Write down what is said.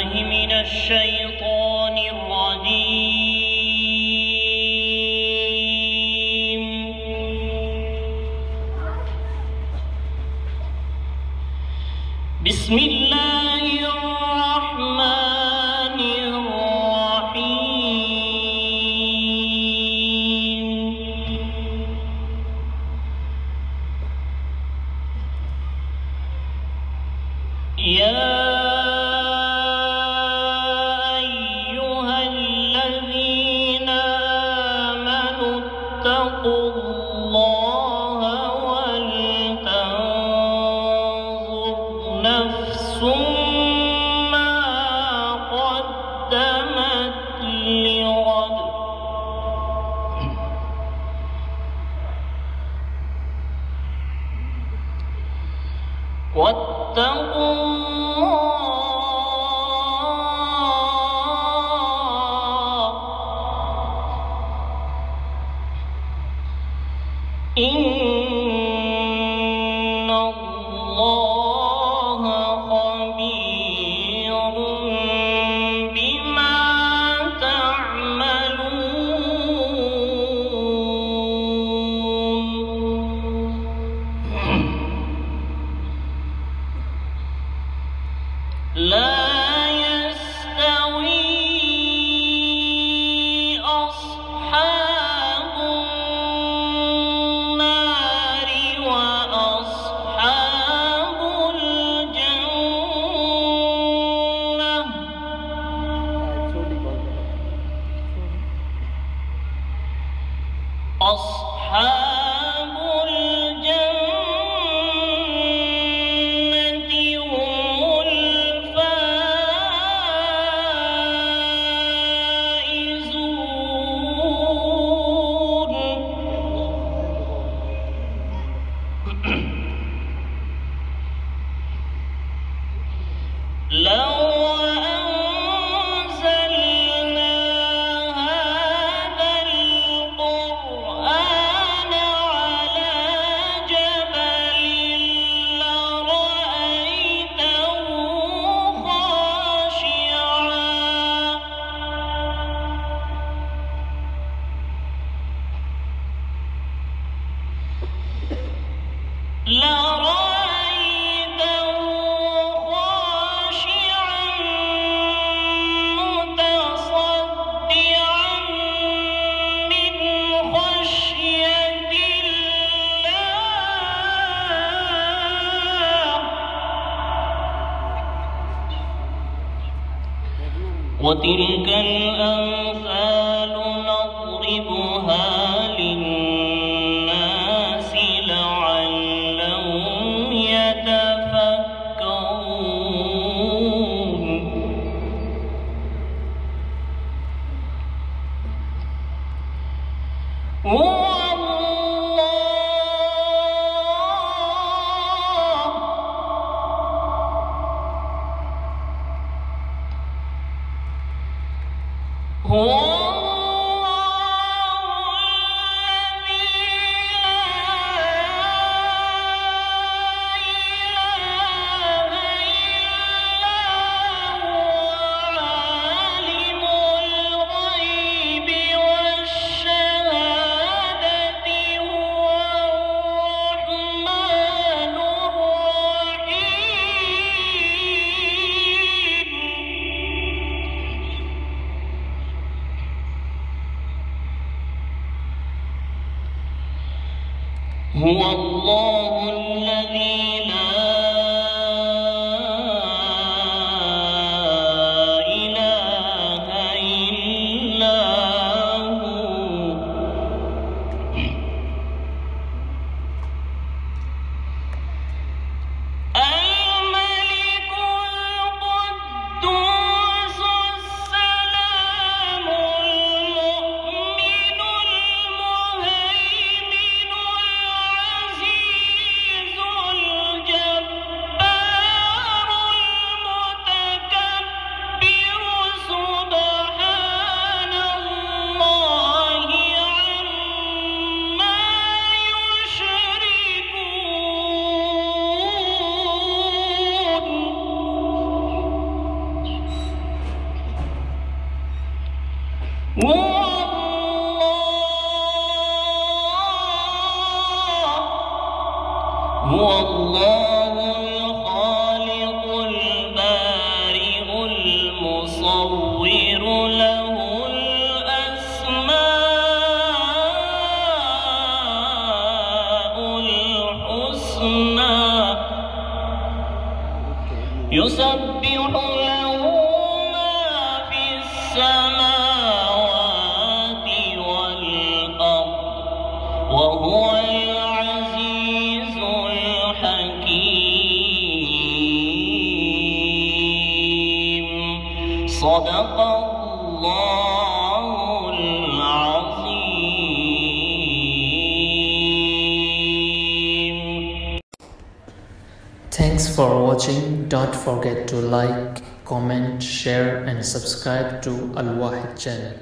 بالله من الشيطان الرجيم. بسم الله الرحمن الرحيم. يا أيها الذين آمنوا اتقوا الله ولتنظر نفس ما قدمت لغد واتقوا الله إن الله خبير بما تعملون. لا يستوي أصحاب النار وأصحاب الجنة. أصحاب الجنة هم الفائزون. لو أنزلنا هذا القرآن على جبل لرأيته خاشعا متصدعا من خشية الله. وتلك الأمثال نضربها للناس لعلهم يتفكرون. هو هو الله الذي لا إله إلا هو. الملك القدوس السلام المؤمن المهيمن العزيز هو الله الخالق البارئ المصور له الأسماء الحسنى يسبح له ما في السماوات والأرض وهو العزيز الحكيم صدق الله العظيم. Thanks for watching. Don't forget to like, comment, share and subscribe to Al Wahid channel.